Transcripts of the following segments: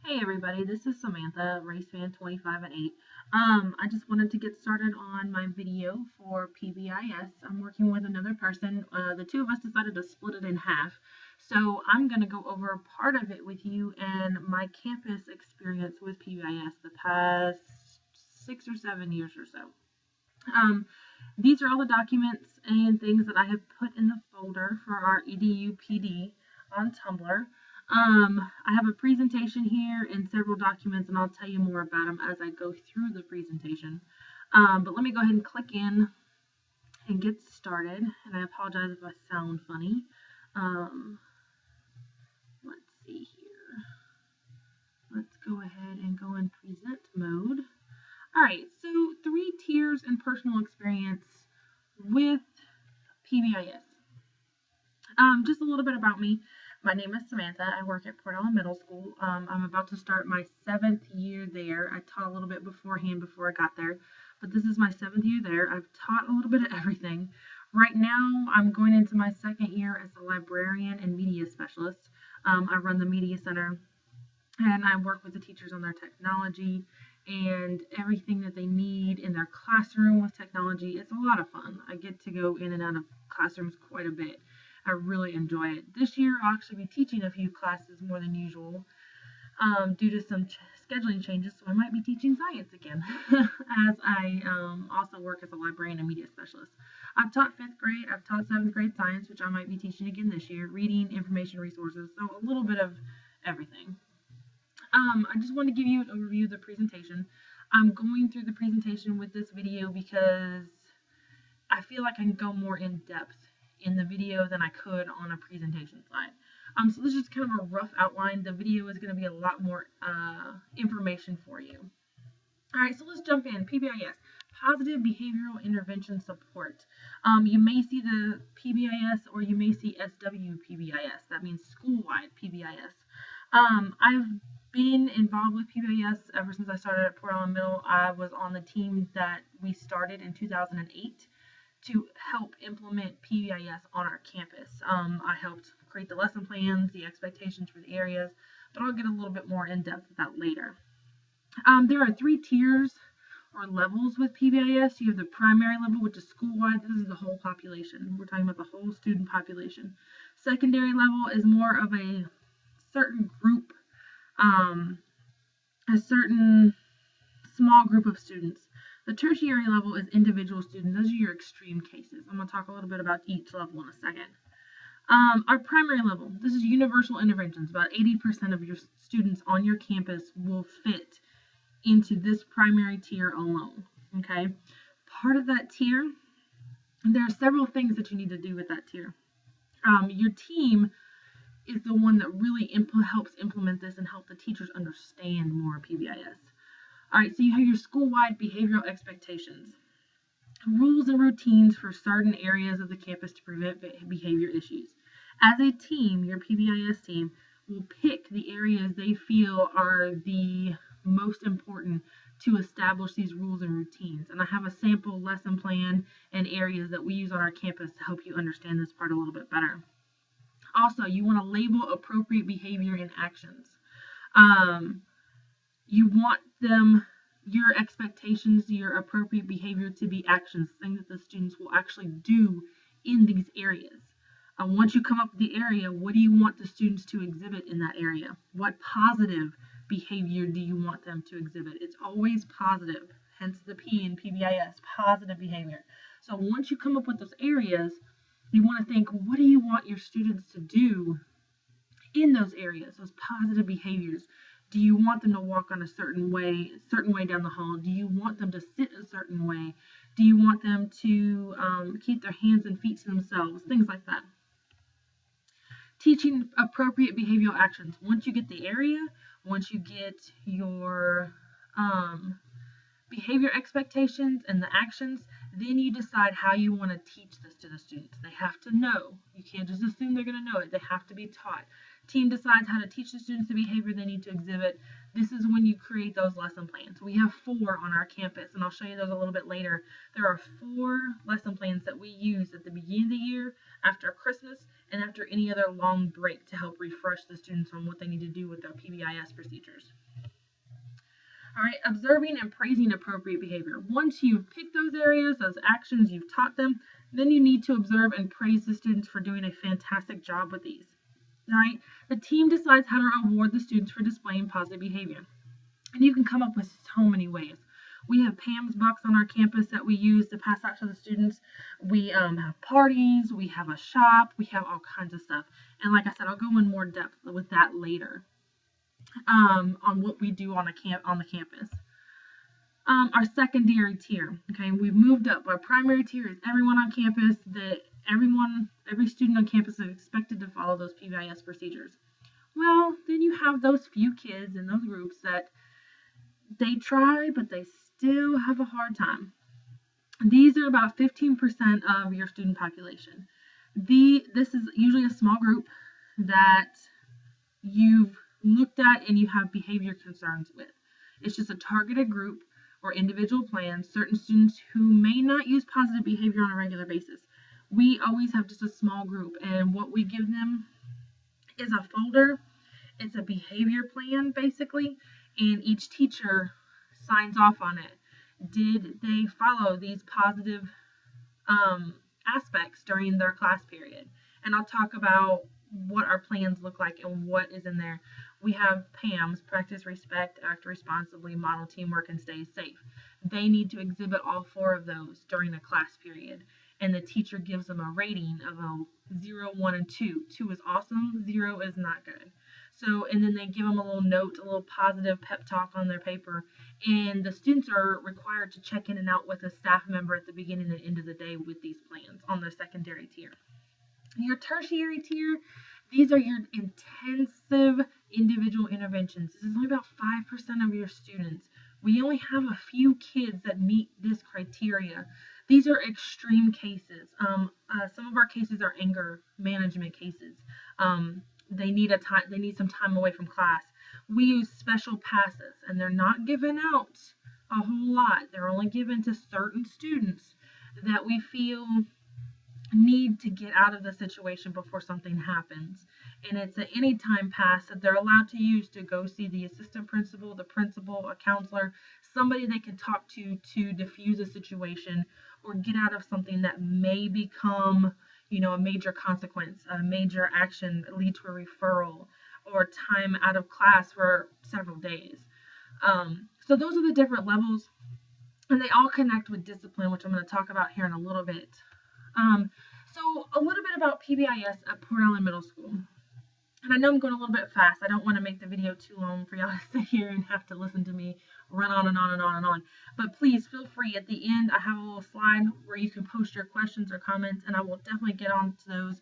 Hey everybody, this is Samantha, Race Fan 25 and 8. I just wanted to get started on my video for PBIS. I'm working with another person. The two of us decided to split it in half. So I'm going to go over part of it with you and my campus experience with PBIS the past 6 or 7 years or so. These are all the documents and things that I have put in the folder for our eduPD on Tumblr. I have a presentation here and several documents, and I'll tell you more about them as I go through the presentation. But let me go ahead and click in and get started. And I apologize if I sound funny. Let's see here. Let's go ahead and go in present mode. All right, so 3 tiers and personal experience with PBIS. Just a little bit about me. My name is Samantha. I work at Port Allen Middle School. I'm about to start my 7th year there. I taught a little bit beforehand before I got there, but this is my 7th year there. I've taught a little bit of everything. Right now, I'm going into my 2nd year as a librarian and media specialist. I run the media center, and I work with the teachers on their technology and everything that they need in their classroom with technology. It's a lot of fun. I get to go in and out of classrooms quite a bit. I really enjoy it. This year I'll actually be teaching a few classes more than usual due to some scheduling changes, so I might be teaching science again as I also work as a librarian and media specialist. I've taught 5th grade, I've taught 7th grade science, which I might be teaching again this year, reading, information resources, so a little bit of everything. I just want to give you an overview of the presentation. I'm going through the presentation with this video because I feel like I can go more in depth in the video than I could on a presentation slide. So this is just kind of a rough outline. The video is going to be a lot more information for you. All right, so let's jump in. PBIS, Positive Behavioral Intervention Support. You may see the PBIS or you may see SWPBIS. That means school-wide PBIS. I've been involved with PBIS ever since I started at Port Allen Middle. I was on the team that we started in 2008 to help implement PBIS on our campus. I helped create the lesson plans, the expectations for the areas, but I'll get a little bit more in depth with that later. There are 3 tiers or levels with PBIS. You have the primary level, which is school-wide. This is the whole population. We're talking about the whole student population. Secondary level is more of a certain group, a certain small group of students. The tertiary level is individual students. Those are your extreme cases. I'm going to talk a little bit about each level in a second. Our primary level, this is universal interventions. About 80% of your students on your campus will fit into this primary tier alone. Okay. Part of that tier, there are several things that you need to do with that tier. Your team is the one that really helps implement this and help the teachers understand more PBIS. All right, so you have your school-wide behavioral expectations, rules and routines for certain areas of the campus to prevent behavior issues. As a team, your PBIS team will pick the areas they feel are the most important to establish these rules and routines. And I have a sample lesson plan and areas that we use on our campus to help you understand this part a little bit better. Also, you want to label appropriate behavior and actions. You want your expectations, your appropriate behavior to be actions, things that the students will actually do in these areas. Once you come up with the area, what do you want the students to exhibit in that area? What positive behavior do you want them to exhibit? It's always positive, hence the P in PBIS, positive behavior. So once you come up with those areas, you want to think, what do you want your students to do in those areas, those positive behaviors? Do you want them to walk on a certain way down the hall? Do you want them to sit a certain way? Do you want them to keep their hands and feet to themselves? Things like that. Teaching appropriate behavioral actions. Once you get the area, once you get your behavior expectations and the actions, then you decide how you want to teach this to the students. They have to know. You can't just assume they're going to know it. They have to be taught. Team decides how to teach the students the behavior they need to exhibit. This is when you create those lesson plans. We have 4 on our campus, and I'll show you those a little bit later. There are 4 lesson plans that we use at the beginning of the year, after Christmas, and after any other long break to help refresh the students on what they need to do with their PBIS procedures. All right, observing and praising appropriate behavior. Once you've picked those areas, those actions, you've taught them, then you need to observe and praise the students for doing a fantastic job with these. All right, the team decides how to reward the students for displaying positive behavior. And you can come up with so many ways. We have Pams Books on our campus that we use to pass out to the students. We have parties, we have a shop, we have all kinds of stuff. And like I said, I'll go in more depth with that later on what we do on the campus. Our secondary tier, okay, we've moved up. Our primary tier is everyone on campus, every student on campus is expected to follow those PBIS procedures. Well, then you have those few kids in those groups that they try, but they still have a hard time. These are about 15% of your student population. This is usually a small group that you've looked at and you have behavior concerns with. It's just a targeted group or individual plan, certain students who may not use positive behavior on a regular basis. We always have just a small group, and what we give them is a folder. It's a behavior plan, basically, and each teacher signs off on it. Did they follow these positive aspects during their class period? And I'll talk about what our plans look like and what is in there. We have PAMS, practice respect, act responsibly, model teamwork, and stay safe. They need to exhibit all 4 of those during a class period, and the teacher gives them a rating of a 0, 1, and 2. 2 is awesome, 0 is not good. So, and then they give them a little note, a little positive pep talk on their paper, and the students are required to check in and out with a staff member at the beginning and end of the day with these plans on their secondary tier. Your tertiary tier, these are your intensive individual interventions. This is only about 5% of your students. We only have a few kids that meet this criteria. These are extreme cases. Some of our cases are anger management cases. They need some time away from class. We use special passes, and they're not given out a whole lot. They're only given to certain students that we feel need to get out of the situation before something happens. And it's an anytime pass that they're allowed to use to go see the assistant principal, the principal, a counselor, somebody they can talk to diffuse a situation or get out of something that may become, a major consequence, a major action, lead to a referral or time out of class for several days. So those are the different levels, and they all connect with discipline, which I'm going to talk about here in a little bit. So a little bit about PBIS at Port Allen Middle School. And I know I'm going a little bit fast. I don't want to make the video too long for y'all to sit here and have to listen to me run on and on and on and on. But please feel free. At the end, I have a little slide where you can post your questions or comments, and I will definitely get on to those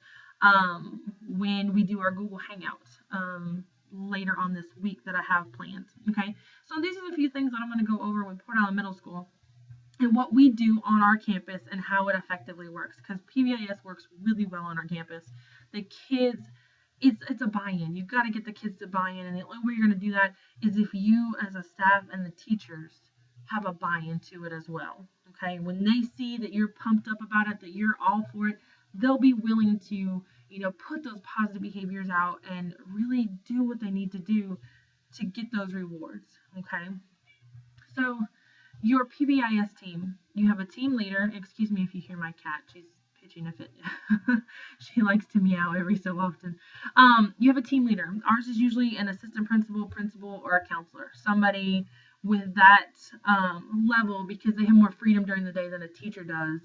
when we do our Google Hangouts later on this week that I have planned. Okay, so these are a few things that I'm going to go over with Port Allen Middle School and what we do on our campus and how it effectively works, because PBIS works really well on our campus. The kids, it's a buy-in. You've got to get the kids to buy in, and the only way you're going to do that is if you as a staff and the teachers have a buy-in to it as well. Okay, when they see that you're pumped up about it, that you're all for it, they'll be willing to, put those positive behaviors out and really do what they need to do to get those rewards. Okay, so your PBIS team, you have a team leader. Excuse me if you hear my cat. She's pitching a fit. She likes to meow every so often. You have a team leader. Ours is usually an assistant principal, or a counselor. Somebody with that level, because they have more freedom during the day than a teacher does,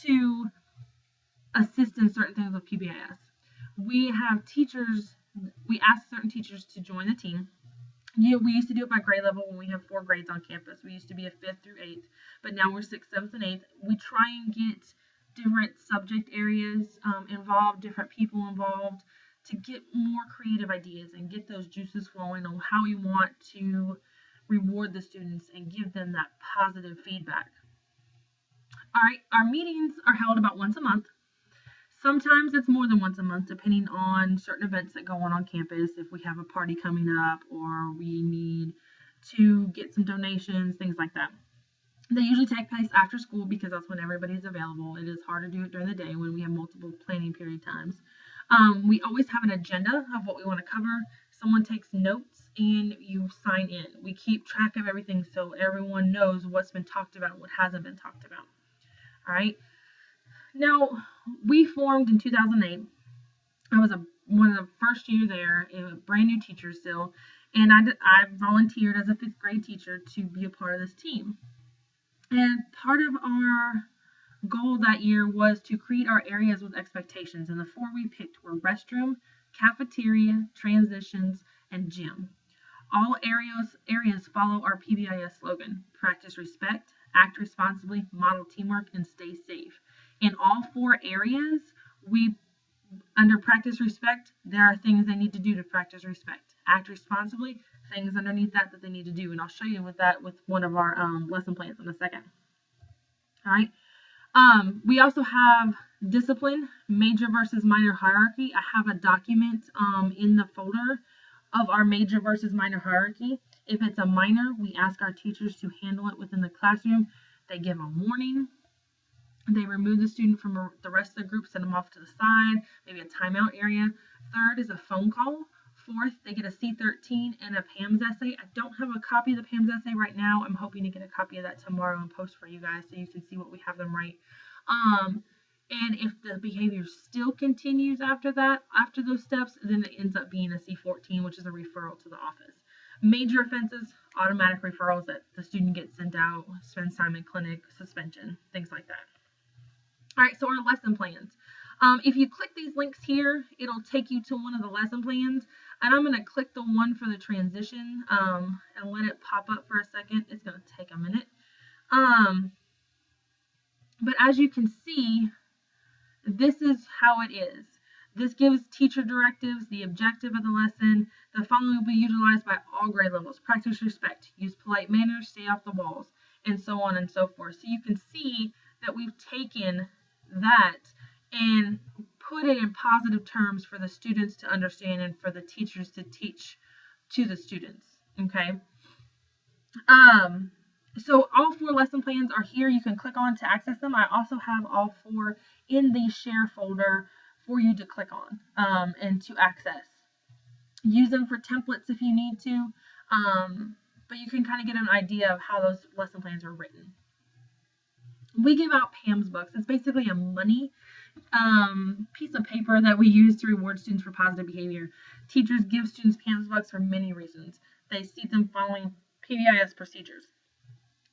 to assist in certain things with PBIS. We have teachers. We ask certain teachers to join the team. We used to do it by grade level when we have 4 grades on campus. We used to be a 5th through 8th, but now we're 6th, 7th, and 8th. We try and get different subject areas involved, different people involved, to get more creative ideas and get those juices flowing on how we want to reward the students and give them that positive feedback. All right, our meetings are held about once a month. Sometimes it's more than once a month, depending on certain events that go on campus. If we have a party coming up or we need to get some donations, things like that. They usually take place after school because that's when everybody's available. It is hard to do it during the day when we have multiple planning period times. We always have an agenda of what we want to cover. Someone takes notes and you sign in. We keep track of everything so everyone knows what's been talked about and what hasn't been talked about. All right. Now, we formed in 2008. I was one of the first year there, a brand new teacher still, and I volunteered as a 5th grade teacher to be a part of this team. And part of our goal that year was to create our areas with expectations, and the 4 we picked were restroom, cafeteria, transitions, and gym. All areas follow our PBIS slogan: practice respect, act responsibly, model teamwork, and stay safe. In all 4 areas, under practice respect, there are things they need to do to practice respect. Act responsibly, things underneath that they need to do, and I'll show you with that with one of our lesson plans in a second. All right. We also have discipline, major versus minor hierarchy. I have a document in the folder of our major versus minor hierarchy. If it's a minor, we ask our teachers to handle it within the classroom. They give a warning. They remove the student from the rest of the group, send them off to the side, maybe a timeout area. 3rd is a phone call. 4th, they get a C13 and a Pams essay. I don't have a copy of the Pams essay right now. I'm hoping to get a copy of that tomorrow and post for you guys so you can see what we have them write. And if the behavior still continues after those steps, then it ends up being a C14, which is a referral to the office. Major offenses, automatic referrals that the student gets sent out, spends time in clinic, suspension, things like that. All right, so our lesson plans. If you click these links here, it'll take you to one of the lesson plans, and I'm going to click the one for the transition and let it pop up for a second. It's going to take a minute. But as you can see, this is how it is. This gives teacher directives, the objective of the lesson. The following will be utilized by all grade levels. Practice respect, use polite manners, stay off the walls, and so on and so forth. So you can see that we've taken that and put it in positive terms for the students to understand and for the teachers to teach to the students. Okay. So all 4 lesson plans are here. You can click on to access them. I also have all 4 in the share folder for you to click on and to access. Use them for templates if you need to, but you can kind of get an idea of how those lesson plans are written. We give out Pams Books. It's basically a money piece of paper that we use to reward students for positive behavior. Teachers give students Pams Books for many reasons. They see them following PBIS procedures.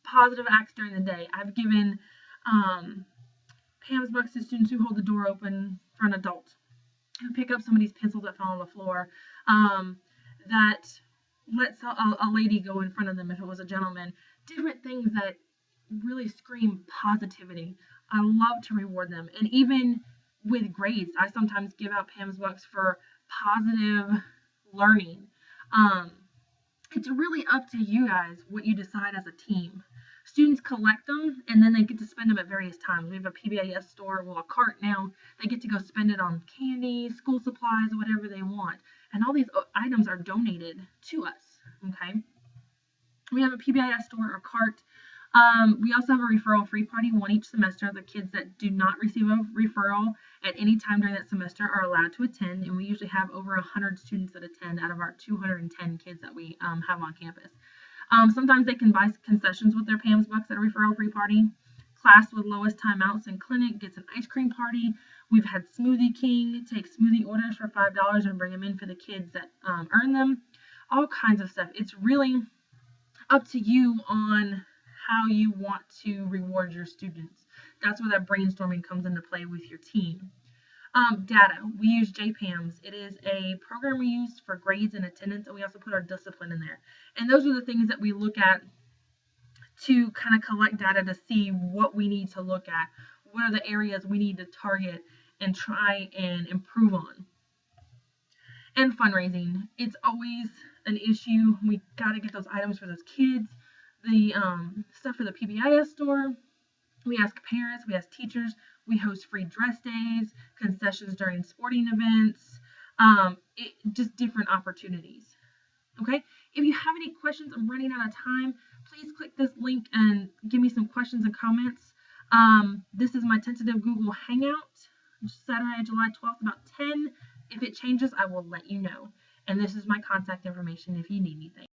Positive acts during the day. I've given Pams Books to students who hold the door open for an adult, who pick up somebody's pencils that fell on the floor, that lets a lady go in front of them if it was a gentleman. Different things that really scream positivity. I love to reward them. And even with grades, I sometimes give out Pams Books for positive learning. It's really up to you guys what you decide as a team. Students collect them and then they get to spend them at various times. We have a PBIS store, well, a cart now. They get to go spend it on candy, school supplies, whatever they want. And all these items are donated to us. Okay. We have a PBIS store or cart. We also have a referral free party, one each semester. The kids that do not receive a referral at any time during that semester are allowed to attend, and we usually have over 100 students that attend out of our 210 kids that we have on campus. Sometimes they can buy concessions with their Pams Books at a referral free party. Class with lowest timeouts in clinic gets an ice cream party. We've had Smoothie King take smoothie orders for $5 and bring them in for the kids that earn them. All kinds of stuff. It's really up to you on how you want to reward your students. That's where that brainstorming comes into play with your team. Data. We use JPAMS. It is a program we use for grades and attendance, and we also put our discipline in there. And those are the things that we look at to kind of collect data to see what we need to look at. What are the areas we need to target and try and improve on. And fundraising. It's always an issue. We got to get those items for those kids. The stuff for the PBIS store. We ask parents, we ask teachers, we host free dress days, concessions during sporting events, just different opportunities. Okay, if you have any questions, I'm running out of time. Please click this link and give me some questions and comments. This is my tentative Google Hangout, Saturday, July 12th, about 10. If it changes, I will let you know. And this is my contact information if you need anything.